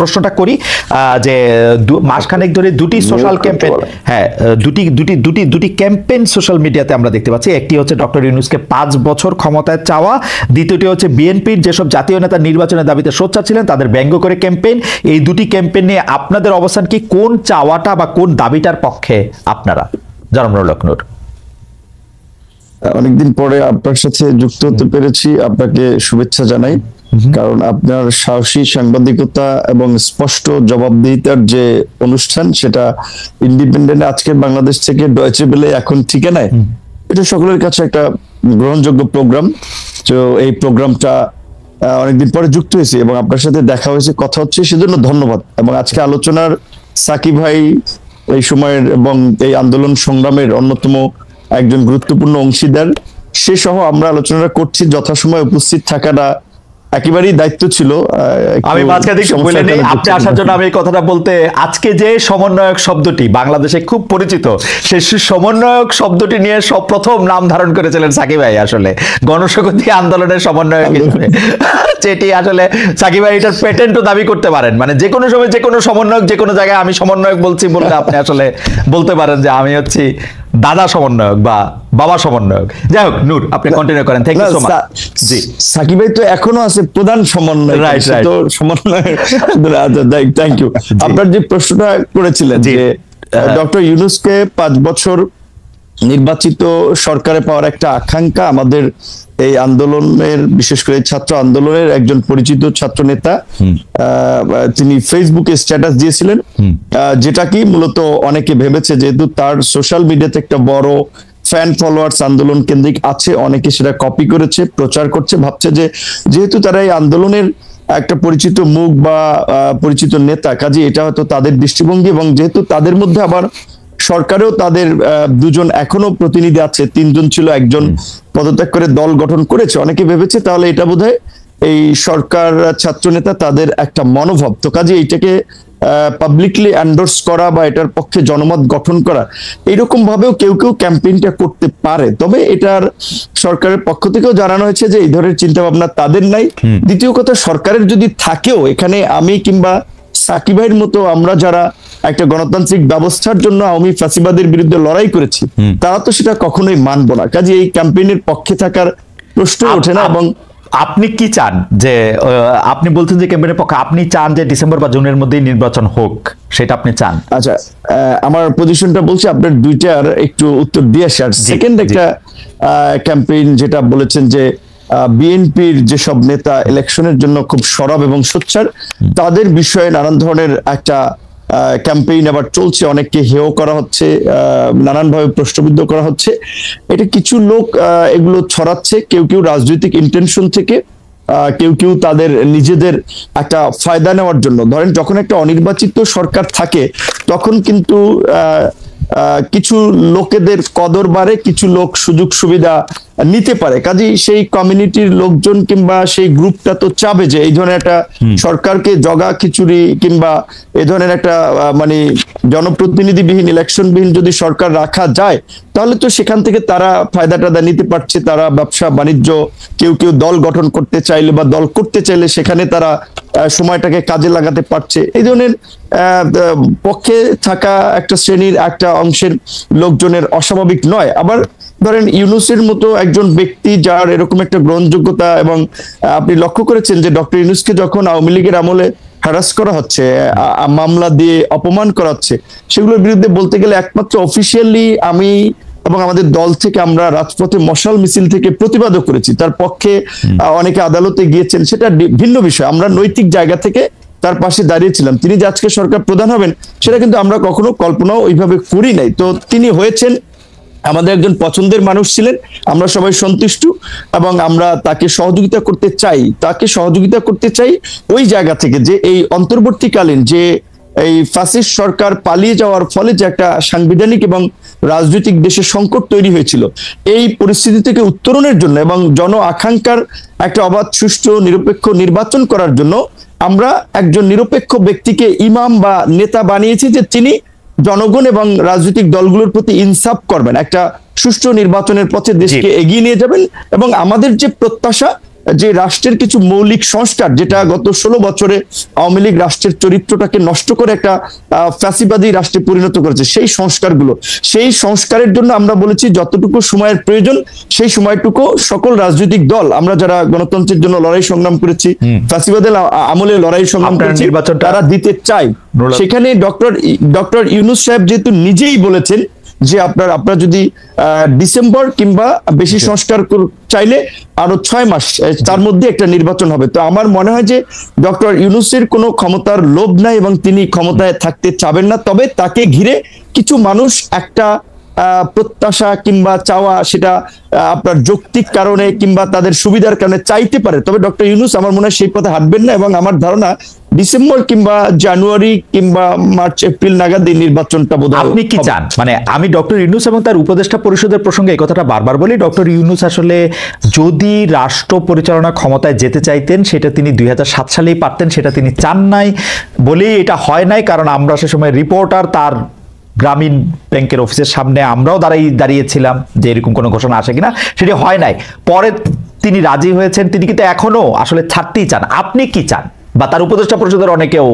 প্রশ্নটা করি যে মাসখানেক ধরে দুটি সোশ্যাল ক্যাম্পেইন, হ্যাঁ দুটি ক্যাম্পেইন সোশ্যাল মিডিয়াতে আমরা দেখতে পাচ্ছি। একটি হচ্ছে ডক্টর ইউনূসকে 5 বছর ক্ষমতায় চাওয়া, দ্বিতীয়টি হচ্ছে বিএনপির যেসব জাতীয় নেতা নির্বাচনের দাবিতে সোচ্চার ছিলেন তাদের ব্যঙ্গ করে ক্যাম্পেইন। এই দুটি ক্যাম্পেইন নিয়ে আপনাদের অবস্থান কি? কোন চাওয়াটা বা কোন দাবিটার পক্ষে আপনারা? জনাব নুরুল হক নূর। অনেকদিন পরে আপনার সাথে যুক্ত হতে পেরেছি, আপনাকে শুভেচ্ছা জানাই। কারণ আপনার সাহসী সাংবাদিকতা এবং স্পষ্ট জবাবদিহিতার যে অনুষ্ঠান, সেটা ইন্ডিপেন্ডেন্ট আজকের বাংলাদেশ থেকে ডয়েচে বেলে এখন ঠিকানায়, এটা সকলের কাছে একটা গ্রহণযোগ্য প্রোগ্রাম। তো এই প্রোগ্রামটা অনেকদিন পরে যুক্ত হয়েছে এবং আপনার সাথে দেখা হয়েছে, কথা হচ্ছে, সেজন্য ধন্যবাদ। এবং আজকে আলোচনার সাকিব ভাই এই সময়ের এবং এই আন্দোলন সংগ্রামের অন্যতম একজন গুরুত্বপূর্ণ অংশীদার, সে সহ আমরা আলোচনা করছি। যথাসময়ে উপস্থিত থাকাটা একেবারেই দায়িত্ব ছিল। আমি মাঝখানে বলে নেই, আপনি আসার জন্য আমি এই কথাটা বলতে, আজকে যে সমন্বয়ক শব্দটি বাংলাদেশে খুব পরিচিত, সেই সমন্বয়ক শব্দটি নিয়ে সব প্রথম নাম ধারণ করেছিলেন সাকিব ভাই আসলে গণস্বগতি আন্দোলনের সমন্বয়ক হিসেবে। যেটি আসলে সাকিব ভাই এটার পেটেন্টও দাবি করতে পারেন, মানে যে কোনো সময় যে কোনো সমন্বয়ক যে কোনো জায়গায় আমি সমন্বয়ক বলছি বললে আপনি আসলে বলতে পারেন যে আমি হচ্ছি দাদা সমন্বয়ক বা বাবা সমন্বয়ক। যাই হোক, নূর আপনি কন্টিনিউ করেন। Thank you so much. জি, সাকিব ভাই তো এখনো আছে প্রধান সমন্বয়ক, রাইট রাইট, তো সমন্বয়ক। Thank you. আপনার যে প্রশ্নটা করেছিলেন যে ডক্টর ইউনূসকে 5 বছর নির্বাচিত সরকারে পাওয়ার একটা আকাঙ্ক্ষা আমাদের এই আন্দোলনের, বিশেষ করে ছাত্র আন্দোলনের একজন পরিচিত ছাত্র নেতা তিনি ফেসবুকে স্ট্যাটাস দিয়েছিলেন, যেটা কি মূলত অনেকে ভেবেছে যেহেতু তার সোশ্যাল মিডিয়াতে একটা বড় ফ্যান ফলোয়ার্স আন্দোলন কেন্দ্রিক আছে, অনেকে সেটা কপি করেছে, প্রচার করছে, ভাবছে যে যেহেতু তারা এই আন্দোলনের একটা পরিচিত মুখ বা পরিচিত নেতা, কাজে এটা হয়তো তাদের দৃষ্টিভঙ্গি। এবং যেহেতু তাদের মধ্যে আবার সরকারেও তাদের দুজন এখনো প্রতিনিধি আছে, 3 জন ছিল, একজন পদত্যাগ করে দল গঠন করেছে, অনেকে ভেবেছে তাহলে এটা বোধহয় এই সরকার ছাত্র নেতা তাদের একটা মনোভাব। তো কাজে এইটাকে পাবলিকলি এন্ডোর্স করা বা এটার পক্ষে জনমত গঠন করা, এইরকম ভাবেও কেউ কেউ ক্যাম্পেইনটা করতে পারে। তবে এটার সরকারের পক্ষ থেকেও জানানো হয়েছে যে এই ধরনের চিন্তা ভাবনা তাদের নাই। দ্বিতীয় কথা, সরকারের যদি থাকেও, এখানে আমি কিংবা সাকিব ভাইয়ের মতো আমরা যারা একটা গণতান্ত্রিক ব্যবস্থার জন্য আওয়ামী ফ্যাসিবাদের বিরুদ্ধে লড়াই করেছি, তারা তো সেটা কখনোই মানবো না। কাজে এই ক্যাম্পেইনের পক্ষে থাকার প্রশ্ন ওঠে না। এবং আপনি কি চান যে, আপনি বলছেন যে ক্যাম্পেইনের পক্ষে, আপনি চান যে ডিসেম্বর বা জুনের মধ্যেই নির্বাচন হোক, সেটা আপনি চান? আচ্ছা, আমার পজিশনটা বলছি, আপনার দুইটার একটু উত্তর দিয়ে আসি। আর সেকেন্ড একটা ক্যাম্পেইন যেটা বলেছেন যে বিএনপির যেসব নেতা ইলেকশনের জন্য খুব সরব এবং সোচ্চার, তাদের বিষয়ে নানান ধরনের একটা ক্যাম্পেইন আবার চলছে, অনেককে হেয় করা হচ্ছে, নানানভাবে প্রশ্নবিদ্ধ করা হচ্ছে। এটা কিছু লোক এগুলো ছড়াচ্ছে, কেউ কেউ রাজনৈতিক ইন্টেনশন থেকে, কেউ কেউ তাদের নিজেদের একটা ফায়দা নেওয়ার জন্য। ধরেন যখন একটা অনির্বাচিত সরকার থাকে তখন কিন্তু কিছু লোকেদের কদর বাড়ে, কিছু লোক সুযোগ সুবিধা নিতে পারে। কাজেই সেই কমিউনিটির লোকজন কিংবা সেই গ্রুপটা তো চাবে যে এই ধরনের একটা সরকারকে জগা খিচুড়ি কিংবা এই ধরনের একটা মানে জনপ্রতিনিধিবিহীন ইলেকশনবিহীন যদি সরকার রাখা যায়, তাহলে তো সেখান থেকে তারা ফায়দা টাদা নিতে পারছে, তারা ব্যবসা বাণিজ্য, কেউ কেউ দল গঠন করতে চাইলে বা দল করতে চাইলে সেখানে তারা সময়টাকে কাজে লাগাতে পারছে। এই ধরনের পক্ষে থাকা একটা শ্রেণীর একটা অংশের লোকজনের অস্বাভাবিক নয়। আবার ধরেন ইউনূসের মতো একজন ব্যক্তি যার এরকম একটা গ্রহণযোগ্যতা, এবং আপনি লক্ষ্য করেছেন যে ডক্টর ইউনূসকে যখন আওয়ামী লীগের আমলে হ্যারাস করা হচ্ছে, মামলা দিয়ে অপমান করা হচ্ছে, সেগুলোর বিরুদ্ধে বলতে গেলে একমাত্র অফিসিয়ালি আমি এবং আমাদের দল থেকে আমরা রাজপথে মশাল মিছিল থেকে প্রতিবাদও করেছি, তার পক্ষে অনেকে আদালতে গিয়েছেন, সেটা ভিন্ন বিষয়। আমরা নৈতিক জায়গা থেকে তার পাশে দাঁড়িয়েছিলাম। তিনি যে আজকে সরকার প্রধান হবেন সেটা কিন্তু আমরা কখনো কল্পনাও ওইভাবে করি নাই। তো তিনি হয়েছেন, আমাদের একজন পছন্দের মানুষ ছিলেন, আমরা সবাই সন্তুষ্ট এবং আমরা তাকে সহযোগিতা করতে চাই ওই জায়গা থেকে যে এই অন্তর্বর্তীকালীন যে এই ফ্যাসিস্ট সরকার পালিয়ে যাওয়ার ফলে যে একটা সাংবিধানিক এবং রাজনৈতিক দেশে সংকট তৈরি হয়েছিল, এই পরিস্থিতি থেকে উত্তরণের জন্য এবং জন আকাঙ্ক্ষার একটা অবাধ সুষ্ঠু নিরপেক্ষ নির্বাচন করার জন্য আমরা একজন নিরপেক্ষ ব্যক্তিকে ইমাম বা নেতা বানিয়েছি, যে তিনি জনগণ এবং রাজনৈতিক দলগুলোর প্রতি ইনসাফ করবেন, একটা সুষ্ঠু নির্বাচনের পথে দেশকে এগিয়ে নিয়ে যাবেন। এবং আমাদের যে প্রত্যাশা যে রাষ্ট্রের কিছু মৌলিক সংস্কার, যেটা গত 16 বছরে আওয়ামী লীগ রাষ্ট্রের চরিত্রটাকে নষ্ট করে একটা ফ্যাসিবাদী রাষ্ট্রে পরিণত করেছে, সেই সংস্কারের জন্য আমরা বলেছি যতটুকু সময়ের প্রয়োজন সেই সময়টুকু সকল রাজনৈতিক দল, আমরা যারা গণতন্ত্রের জন্য লড়াই সংগ্রাম করেছি, ফ্যাসিবাদের আমলে লড়াই সংগ্রাম করেছি, তারা দিতে চাই। সেখানে ডক্টর ইউনূস সাহেব যেহেতু নিজেই বলেছেন যে আপনারা যদি ডিসেম্বর কিংবা বেশি সংস্কার চাইলে আরো 6 মাস, তার মধ্যে একটা নির্বাচন হবে। তো আমার মনে হয় যে ডক্টর ইউনূসের কোনো ক্ষমতার লোভ নাই এবং তিনি ক্ষমতায় থাকতে চাবেন না। তবে তাকে ঘিরে কিছু মানুষ একটা প্রত্যাশা কিংবা চাওয়া, সেটা আপনার যৌক্তিক কারণে কিংবা তাদের সুবিধার কারণে চাইতে পারে। তবে ডক্টর ইউনূস আমার মনে হয় সেই পথে হাঁটবেন না, এবং আমার ধারণা ডিসেম্বর কিংবা জানুয়ারি কিংবা মার্চ এপ্রিল নাগাদ এই নির্বাচনটা বোধহয়। আপনি কি চান? মানে আমি ডক্টর ইউনূস এবং তার উপদেষ্টা পরিষদের প্রসঙ্গে এই কথাটা বারবার বলি, ডক্টর ইউনূস আসলে যদি রাষ্ট্র পরিচালনা ক্ষমতায় যেতে চাইতেন সেটা তিনি 2007 সালেই পারতেন, সেটা তিনি চান নাই বলেই এটা হয় নাই। কারণ আমরা সে সময় রিপোর্টার তার গ্রামীণ ব্যাংকের অফিসের সামনে আমরাও দাঁড়িয়েছিলাম যে এরকম কোনো ঘোষণা আসে কিনা, সেটি হয় নাই। পরে তিনি রাজি হয়েছেন, তিনি কিন্তু এখনো আসলে ছাড়তেই চান। আপনি কি চান, বা তার উপদেষ্টা পরিষদের অনেকেও?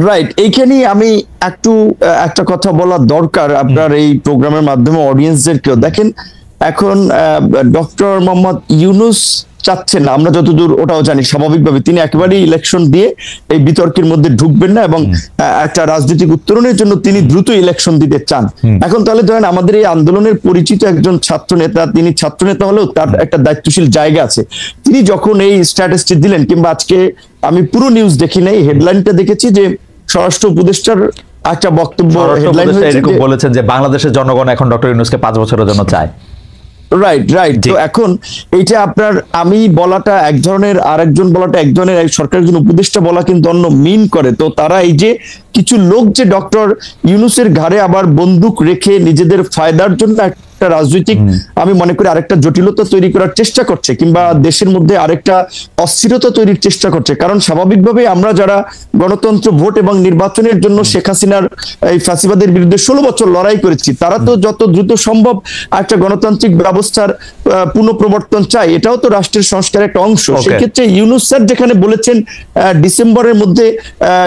রাইট, এইখানে আমি একটা কথা বলা দরকার আপনার এই প্রোগ্রামের মাধ্যমে অডিয়েন্সদেরকেও। দেখেন, এখন ডক্টর মোহাম্মদ ইউনূস চাচ্ছেন না, আমরা যতদূর ওটাও জানি, স্বাভাবিকভাবে তিনি একেবারেই ইলেকশন দিয়ে এই বিতর্কের মধ্যে ঢুকবেন না, এবং একটা রাজনৈতিক উত্তরণের জন্য তিনি দ্রুত ইলেকশন দিতে চান। এখন তাহলে ধরেন আমাদের এই আন্দোলনের পরিচিত একজন ছাত্র নেতা, তিনি ছাত্র নেতা হলেও তার একটা দায়িত্বশীল জায়গা আছে। তিনি যখন এই স্ট্যাটাসটি দিলেন, কিংবা আজকে আমি পুরো নিউজ দেখি নাই, হেডলাইনটা দেখেছি যে স্বরাষ্ট্র উপদেষ্টার একটা বক্তব্য হেডলাইন এরকম বলেছেন যে বাংলাদেশের জনগণ এখন ডক্টর ইউনূসকে 5 বছরের জন্য চায়। রাইট। তো এখন এইটা আপনার আমি বলাটা এক ধরনের, আরেকজন বলাটা এক ধরনের, সরকারের জন্য উপদেষ্টা বলা কিন্তু অন্য মিন করে। তো তারা এই যে কিছু লোক যে ডক্টর ইউনূসের ঘাড়ে আবার বন্দুক রেখে নিজেদের ফায়দার জন্য একটা রাজনৈতিক, আমি মনে করি আরেকটা জটিলতা তৈরি করার চেষ্টা করছে, কিংবা দেশের মধ্যে আরেকটা অস্থিরতা তৈরির চেষ্টা করছে। কারণ স্বাভাবিকভাবে আমরা যারা গণতন্ত্র, ভোট এবং নির্বাচনের জন্য শেখ হাসিনার এই ফ্যাসিবাদের বিরুদ্ধে 16 বছর লড়াই করেছি, তারা তো যত দ্রুত সম্ভব একটা গণতান্ত্রিক ব্যবস্থার পুনঃপ্রবর্তন চাই। এটাও তো রাষ্ট্রের সংস্কারের একটা অংশ। সেক্ষেত্রে ইউনূস স্যার যেখানে বলেছেন ডিসেম্বরের মধ্যে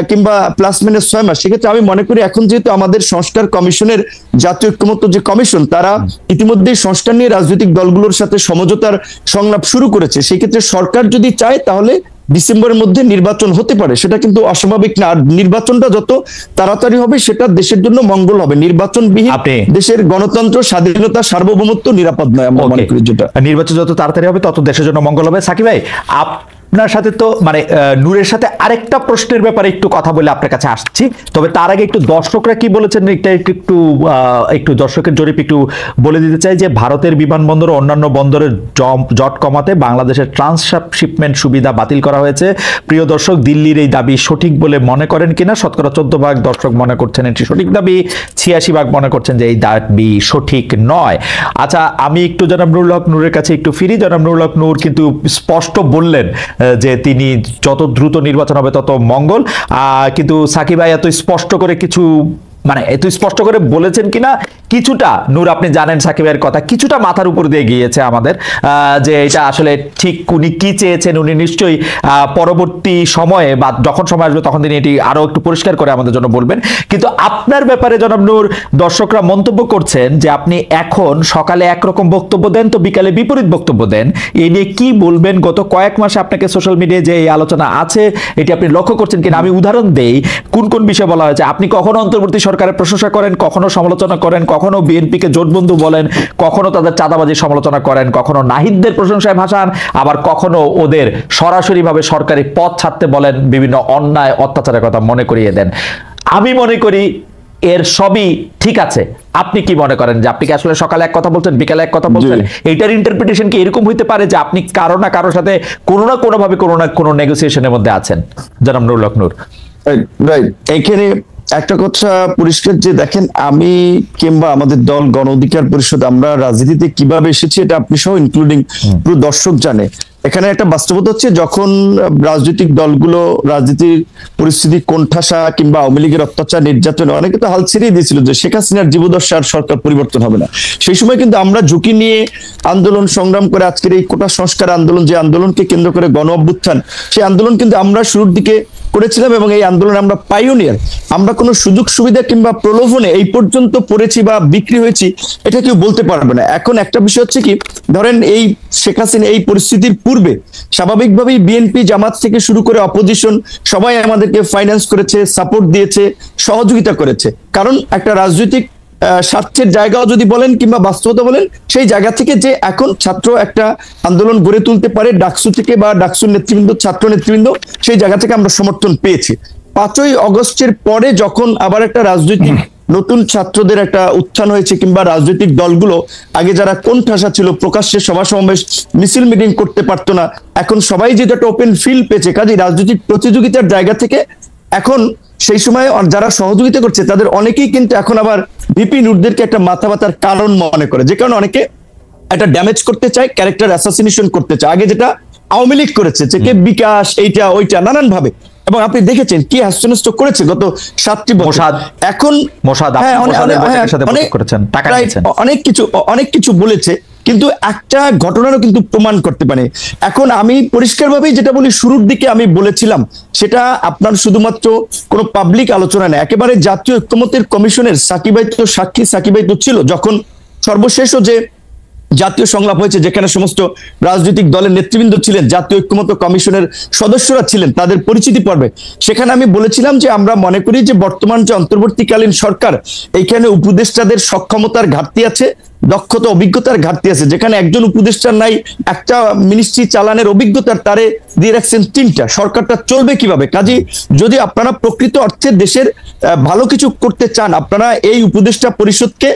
কিংবা প্লাস মাইনাস 6 মাস, সেক্ষেত্রে আমি মনে করি এখন যেহেতু আমাদের সংস্কার কমিশনের, জাতীয় ঐক্যমত্য যে কমিশন, তারা ইতিমধ্যে সংস্কার নিয়ে রাজনৈতিক দলগুলোর সাথে সমঝোতার সংলাপ শুরু করেছে। সেই ক্ষেত্রে সরকার যদি চায় তাহলে ডিসেম্বরের মধ্যে নির্বাচন হতে পারে, সেটা কিন্তু অস্বাভাবিক না। আর নির্বাচনটা যত তাড়াতাড়ি হবে সেটা দেশের জন্য মঙ্গল হবে। নির্বাচনবিহীন দেশের গণতন্ত্র, স্বাধীনতা, সার্বভৌমত্ব নিরাপদ নয়। আমরা মনে করি যেটা নির্বাচন যত তাড়াতাড়ি হবে তত দেশের জন্য মঙ্গল হবে। সাকিব ভাই, আপনার সাথে তো মানে নূরের সাথে আরেকটা প্রশ্নের ব্যাপারে একটু কথা বলে আপনার কাছে আসছি, তবে তার আগে একটু দর্শকরা কি বলেছেন একটু দর্শকের জরিপ একটু বলে দিতে চাই যে ভারতের বিমানবন্দর ও অন্যান্য বন্দরের জট কমাতে বাংলাদেশের ট্রান্সশিপমেন্ট সুবিধা বাতিল করা হয়েছে। প্রিয় দর্শক, দিল্লির এই দাবি সঠিক বলে মনে করেন কিনা? শতকরা 14% দর্শক মনে করছেন এটি সঠিক দাবি, 86% মনে করছেন যে এই দাবি সঠিক নয়। আচ্ছা, আমি একটু জনাব নুরুল হক নূরের কাছে একটু ফিরি। জনাব নুরুল হক নূর কিন্তু স্পষ্ট বললেন যে তিনি যত দ্রুত নির্বাচন হবে তত মঙ্গল, কিন্তু সাকিব ভাই এত স্পষ্ট করে বলেছেন কিনা কিছুটা, নূর আপনি জানেন সাকিবের কথা, কিছুটা মাথার উপর দিয়ে গিয়েছে আমাদের, যে এটা আসলে ঠিক উনি কি চেয়েছেন উনি নিশ্চয়ই পরবর্তী সময়ে বা যখন সময় আসবে তখন তিনি এটি আরো একটু পরিষ্কার করে আমাদের জন্য বলবেন। কিন্তু আপনার ব্যাপারে জনাব নূর, দর্শকরা মন্তব্য করছেন যে আপনি এখন সকালে একরকম বক্তব্য দেন তো বিকালে বিপরীত বক্তব্য দেন, এ নিয়ে কি বলবেন? গত কয়েক মাসে আপনাকে সোশ্যাল মিডিয়ায় যে এই আলোচনা আছে এটি আপনি লক্ষ্য করছেন কিনা? আমি উদাহরণ দেই কোন কোন বিষয় বলা হয়েছে। আপনি কখনো অন্তর্বর্তী সরকারের প্রশংসা করেন, কখনো সমালোচনা করেন, কখনো বিএনপিকে জোটবন্ধু বলেন, কখনো তাদের চাঁদাবাজির সমালোচনা করেন, কখনো নাহিদদের প্রশংসায় ভাসান, আবার কখনো ওদের সরাসরি ভাবে সরকারি পদ ছাড়তে বলেন, বিভিন্ন অন্যায় অত্যাচারের কথা মনে করিয়ে দেন। আমি মনে করি এর সবই ঠিক আছে। আপনি কি মনে করেন যে আপনি কি আসলে সকালে এক কথা বলছেন, বিকালে এক কথা বলছেন? এইটার ইন্টারপ্রিটেশন কি এরকম হইতে পারে যে আপনি কারো না কারোর সাথে কোনো না কোনো ভাবে কোনো না কোনো নেগোসিয়েশনের মধ্যে আছেন? জনাব নুরুল হক নূর। রাইট, এখানে একটা কথা পরিষ্কার যে দেখেন, আমি কিংবা আমাদের দল গণ অধিকার পরিষদ, আমরা রাজনীতিতে কিভাবে এসেছি এটা আপনি সহ ইনক্লুডিং পুরো দর্শক জানে। এখানে একটা বাস্তবতা হচ্ছে যখন রাজনৈতিক দলগুলো রাজনীতির পরিস্থিতি কোণঠাসা কিংবা আওয়ামী লীগের অত্যাচার নির্যাতনে অনেকে তো হাল ছেড়েই দিয়েছিল যে শেখ হাসিনার জীবদ্দশা আর সরকার পরিবর্তন হবে না। সেই সময় কিন্তু আমরা ঝুঁকি নিয়ে আন্দোলন সংগ্রাম করে আজকের এই কোটা সংস্কার আন্দোলন, যে আন্দোলনকে কেন্দ্র করে গণ অভ্যুত্থান, সেই আন্দোলন কিন্তু আমরা শুরুর দিকে করেছিলাম এবং এই আন্দোলনে আমরা পাইওনিয়ার। আমরা কোনো সুযোগ সুবিধা কিংবা প্রলোভনে এই পর্যন্ত পড়েছি বা বিক্রি হয়েছি এটা কেউ বলতে পারবে না। এখন একটা বিষয় হচ্ছে কি, ধরেন এই শেখ হাসিনা এই পরিস্থিতির পূর্বে স্বাভাবিকভাবেই বিএনপি জামাত থেকে শুরু করে অপোজিশন সবাই আমাদেরকে ফাইন্যান্স করেছে, সাপোর্ট দিয়েছে, সহযোগিতা করেছে। কারণ একটা রাজনৈতিক স্বার্থের জায়গাও যদি বলেন কিংবা বাস্তবতা বলেন, সেই জায়গা থেকে যে এখন ছাত্র একটা আন্দোলন গড়ে তুলতে পারে ডাকসু থেকে বা ডাকসুর নেতৃবৃন্দ, ছাত্র নেতৃবৃন্দ, সেই জায়গা থেকে আমরা সমর্থন পেয়েছি। 5ই অগস্টের পরে যখন আবার একটা রাজনৈতিক নতুন ছাত্রদের একটা উত্থান হয়েছে কিংবা রাজনৈতিক দলগুলো আগে যারা কোণঠাসা ছিল, প্রকাশ্যে সভা সমাবেশ মিছিল মিটিং করতে পারতো না, এখন সবাই যেটা একটা ওপেন ফিল্ড পেয়েছে, কাজে রাজনৈতিক প্রতিযোগিতার জায়গা থেকে এখন সেই সময় যারা সহযোগিতা করছে তাদের অনেকেই কিন্তু এখন আবার ভিপি নূরদেরকে একটা মাথা ব্যথার কারণ মনে করে, যে কারণে অনেকে একটা ড্যামেজ করতে চায়, ক্যারেক্টার অ্যাসাসিনেশন করতে চায়। আগে যেটা আওয়ামী লীগ করেছে যে কে বিকাশ এইটা ওইটা নানান ভাবে, এবং আপনি দেখেছেন কি হাস্যনষ্ট করেছে গত 7টি বছর। এখন অনেক কিছু বলেছে, কিন্তু একটা ঘটনারও কিন্তু প্রমাণ করতে পারে। এখন আমি পরিষ্কারভাবেই যেটা বলি, শুরুর দিকে আমি বলেছিলাম সেটা আপনার শুধুমাত্র কোনো পাবলিক আলোচনা নেই, একেবারে জাতীয় ঐক্যমত্যের কমিশনের সাকিব ভাই তো সাক্ষী, সাকিব ভাই তো ছিল যখন সর্বশেষও যে জাতীয় সংলাপ হয়েছে যেখানে সমস্ত রাজনৈতিক দলের নেতৃবৃন্দ ছিলেন, জাতীয় ঐক্যমত্য কমিশনের সদস্যরা ছিলেন, তাদের পরিচিতি পর্বে সেখানে আমি বলেছিলাম যে আমরা মনে করি যে বর্তমান যে অন্তর্বর্তীকালীন সরকার, এইখানে উপদেষ্টাদের সক্ষমতার ঘাটতি আছে, দক্ষতা অভিজ্ঞতার ঘাটতি আছে। যেখানে একজন উপদেষ্টার নাই একটা মিনিস্ট্রি চালানোর অভিজ্ঞতার, তারে দিয়ে রাখছেন 3টা, সরকারটা চলবে কিভাবে? কাজে যদি আপনারা প্রকৃত অর্থে দেশের ভালো কিছু করতে চান, আপনারা এই উপদেষ্টা পরিষদকে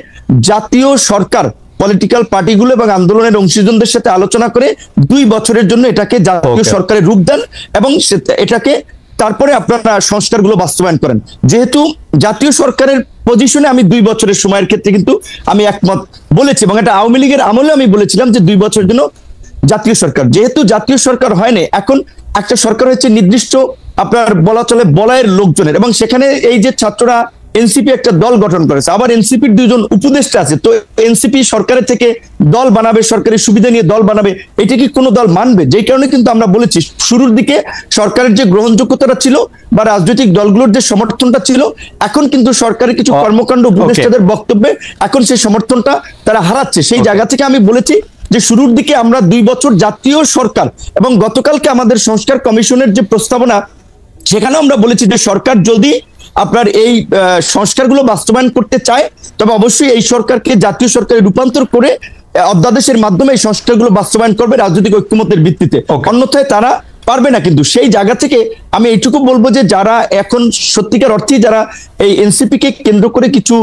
জাতীয় সরকার, পলিটিক্যাল পার্টিগুলো এবং আন্দোলনের অংশীজনদের সাথে আলোচনা করে 2 বছরের জন্য এটাকে জাতীয় সরকারের রূপ দেন এবং এটাকে তারপরে আপনারা সংস্কারগুলো বাস্তবায়ন করেন। যেহেতু জাতীয় সরকারের পজিশনে আমি 2 বছরের সময়ের ক্ষেত্রে কিন্তু আমি একমত বলেছি, এবং এটা আওয়ামী লীগের আমলে আমি বলেছিলাম যে 2 বছরের জন্য জাতীয় সরকার। যেহেতু জাতীয় সরকার হয়নি, এখন একটা সরকার হচ্ছে নির্দিষ্ট আপনার বলা চলে বলয়ের লোকজনের, এবং সেখানে এই যে ছাত্ররা এনসিপি একটা দল গঠন করেছে, আবার এনসিপির 2 জন উপদেষ্টা আছে, তো এনসিপি সরকারের থেকে দল বানাবে, সরকারি সুবিধা নিয়ে দল বানাবে, এটা কি কোনো দল মানবে? যেই কারণে কিন্তু আমরা বলেছি শুরুর দিকে সরকারের যে গ্রহণযোগ্যতাটা ছিল বা রাজনৈতিক দলগুলোর যে সমর্থনটা ছিল, এখন কিন্তু সরকারের কিছু কর্মকাণ্ড উপদেষ্টাদের বক্তব্যে এখন সেই সমর্থনটা তারা হারাচ্ছে। সেই জায়গা থেকে আমি বলেছি যে শুরুর দিকে আমরা 2 বছর জাতীয় সরকার, এবং গতকালকে আমাদের সংস্কার কমিশনের যে প্রস্তাবনা, সেখানেও আমরা বলেছি যে সরকার যদি আপনার এই সংস্কারগুলো বাস্তবায়ন করতে চায়, তবে অবশ্যই এই সরকারকে জাতীয় সরকারে রূপান্তর করে অধ্যাদেশের মাধ্যমে এই সংস্কারগুলো বাস্তবায়ন করবে রাজনৈতিক ঐক্যমত্যের ভিত্তিতে, অন্যথায় তারা পারবে না। কিন্তু সেই জায়গা থেকে আমি এইটুকু বলবো যে যারা এখন সত্যিকার অর্থেই যারা এই এনসিপি কে কেন্দ্র করে কিছু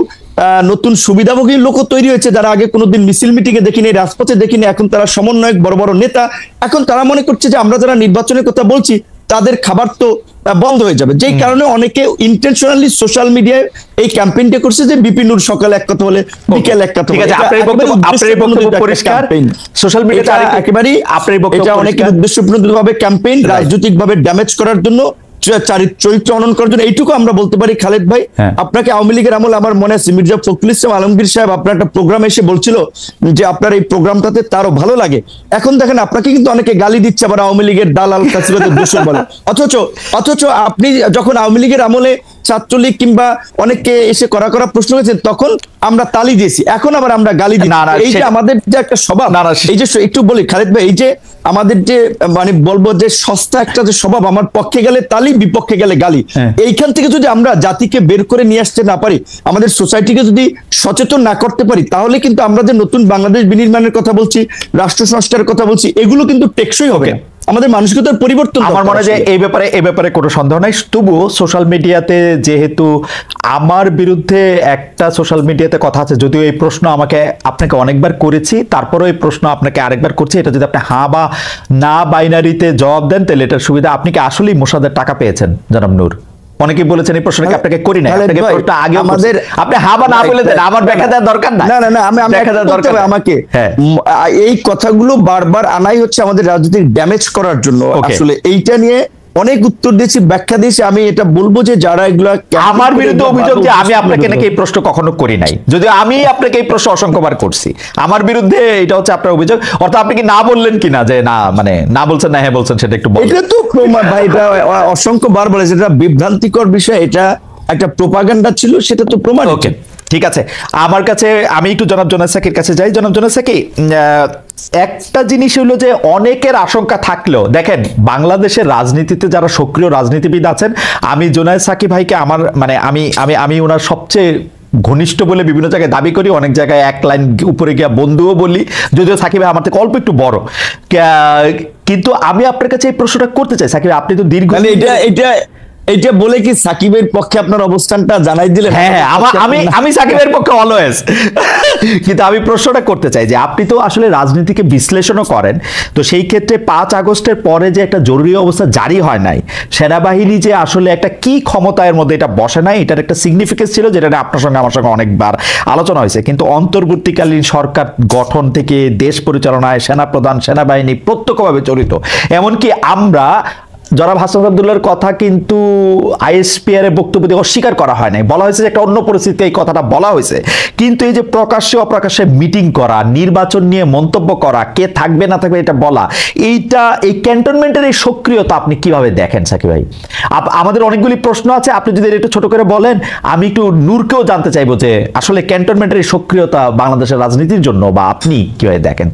নতুন সুবিধাভোগী লোক তৈরি হয়েছে, যারা আগে কোনোদিন মিছিল মিটিং এ দেখিনি, রাজপথে দেখিনি, এখন তারা সমন্বয়ক, বড় বড় নেতা, এখন তারা মনে করছে যে আমরা যারা নির্বাচনের কথা বলছি তাদের খাবার তো বন্ধ হয়ে যাবে। যেই কারণে অনেকে ইন্টেনশনালি সোশ্যাল মিডিয়ায় এই ক্যাম্পেইনটা করছে যে বিপি নূর সকালে এক কথা বলে বিকেল এক কথা বলে। সোশ্যাল মিডিয়াতে একেবারেই এটা অনেকের উদ্দেশ্যপূর্ণভাবে ক্যাম্পেইন, রাজনৈতিকভাবে ড্যামেজ করার জন্য, চরিত্র অনন করার জন্য। এইটুকু আমরা বলতে পারি খালেদ ভাই, আপনাকে আওয়ামী লীগের আমল আমার মনে আছে মির্জা ফখরুল ইসলাম আলমগীর সাহেব আপনার একটা প্রোগ্রামে এসে বলছিল যে আপনার এই প্রোগ্রামটাতে তারও ভালো লাগে। এখন দেখেন আপনাকে কিন্তু অনেকে গালি দিচ্ছে, আবার আওয়ামী লীগের দালাল কাসিবাদের দোষর বলে। অথচ আপনি যখন আওয়ামী লীগের আমলে ছাত্রলীগ কিংবা অনেককে এসে করা প্রশ্ন করেছেন, তখন আমরা তালি দিয়েছি, এখন আবার আমরা গালি দিই। এই যে আমাদের যে একটা স্বভাব, এই যে একটু বলি খালেদ ভাই, এই যে আমাদের যে মানে বলবো যে সস্তা একটা যে স্বভাব, আমার পক্ষে গেলে তালি, বিপক্ষে গেলে গালি, এইখান থেকে যদি আমরা জাতিকে বের করে নিয়ে আসতে না পারি, আমাদের সোসাইটিকে যদি সচেতন না করতে পারি, তাহলে কিন্তু আমরা যে নতুন বাংলাদেশ বিনির্মাণের কথা বলছি, রাষ্ট্র সংস্কারের কথা বলছি, এগুলো কিন্তু টেকসই হবে। আমাদের মানসিকতার পরিবর্তন। আমার মনে হয় যে এই ব্যাপারে কোনো সন্দেহ নাই। তবুও সোশ্যাল মিডিয়াতে যেহেতু আমার বিরুদ্ধে একটা সোশ্যাল মিডিয়াতে কথা আছে, যদিও এই প্রশ্ন আপনাকে অনেকবার করেছি, তারপরেও এই প্রশ্ন আপনাকে আরেকবার করছি, এটা যদি আপনি হ্যাঁ বা না বাইনারিতে জবাব দেন তাহলে এটার সুবিধা। আপনি কি আসলেই মোসাদের টাকা পেয়েছেন জনাব নূর? অনেকে বলেছেন এই প্রশ্নটা আপনাকে করি না, খালেদ আপনাকে ভাই, প্রশ্নটা আগে আমাদের আপনি হা বা না বলে দেন, আমার ব্যাখ্যা দেওয়ার দরকার নাই। না আমি ব্যাখ্যা দেওয়ার দরকার নাই। আমাকে হ্যাঁ। এই কথাগুলো বারবার আনাই হচ্ছে আমাদের রাজনৈতিক ড্যামেজ করার জন্য। Okay. আসলে এইটা নিয়ে অনেক উত্তর দিয়েছি, ব্যাখ্যা দিয়েছি। আমি এটা বলবো যে যারা এগুলা আমার বিরুদ্ধে অভিযোগ যে আমি আপনাকে নাকি এই প্রশ্ন কখনো করি নাই, যদি আমি আপনাকে এই প্রশ্ন অসংখ্যবার করছি, আমার বিরুদ্ধে এটা হচ্ছে আপনার অভিযোগ। অর্থাৎ আপনি কি না বললেন কিনা যে না, মানে না বলছেন না হ্যাঁ বলছেন, সেটা একটু বলেন। এটা তো প্রমাণ ভাই, এটা অসংখ্যবার বলেছে, এটা বিভ্রান্তিকর বিষয়, এটা একটা প্রোপাগান্ডা ছিল, সেটা তো প্রমাণ। ওকে, ঠিক আছে। আমার কাছে আমি একটু জনাব জোনায়েদ সাকির কাছে যাই। জনাব জোনায়েদ সাকি, একটা জিনিস হলো যে অনেকের আশঙ্কা থাকলেও দেখেন বাংলাদেশের রাজনীতিতে যারা সক্রিয় রাজনীতিবিদ আছেন, আমি জোনায়েদ সাকি ভাইকে আমার মানে আমি আমি আমি ওনার সবচেয়ে ঘনিষ্ঠ বলে বিভিন্ন জায়গায় দাবি করি, অনেক জায়গায় এক লাইন উপরে গিয়া বন্ধুও বলি, যদিও সাকিব ভাই আমার থেকে অল্প একটু বড়। কিন্তু আমি আপনার কাছে এই প্রশ্নটা করতে চাই সাকিব, আপনি তো দীর্ঘ এটা বলে কি সাকিবের পক্ষে আপনার অবস্থানটা জানাই দিলেন? হ্যাঁ, আমি সাকিবের পক্ষে অলওয়েজ। কিন্তু আমি প্রশ্নটা করতে চাই যে আপনি তো আসলে রাজনীতিকে বিশ্লেষণও করেন, তো সেই ক্ষেত্রে 5 আগস্টের পরে যে একটা জরুরি অবস্থা জারি হয় নাই, সেনাবাহিনী যে আসলে একটা কি ক্ষমতার মধ্যে এটা বসে নাই, এটার একটা সিগনিফিকেন্স ছিল, যেটা আপনার সঙ্গে আমার সঙ্গে অনেকবার আলোচনা হয়েছে। কিন্তু অন্তর্বর্তীকালীন সরকার গঠন থেকে দেশ পরিচালনায় সেনাপ্রধান সেনাবাহিনী প্রত্যক্ষভাবে জড়িত। এমনকি আমরা জনাব হাসান আব্দুল্লাহর কথা কিন্তু আইএসপিআর এর বক্তব্য দিয়ে অস্বীকার করা হয় নাই, বলা হয়েছে যে একটা অন্য পরিস্থিতিতে এই কথাটা বলা হয়েছে। কিন্তু এই যে প্রকাশ্যে অপ্রকাশ্যে মিটিং করা, নির্বাচন নিয়ে মন্তব্য করা, কে থাকবে না থাকবে এটা বলা, এইটা এই ক্যান্টনমেন্টের এই সক্রিয়তা আপনি কিভাবে দেখেন সাকিব ভাই? আমাদের অনেকগুলি প্রশ্ন আছে, আপনি যদি একটু ছোট করে বলেন, আমি একটু নূরকেও জানতে চাইবো যে আসলে ক্যান্টনমেন্টের এই সক্রিয়তা বাংলাদেশের রাজনীতির জন্য বা আপনি কিভাবে দেখেন।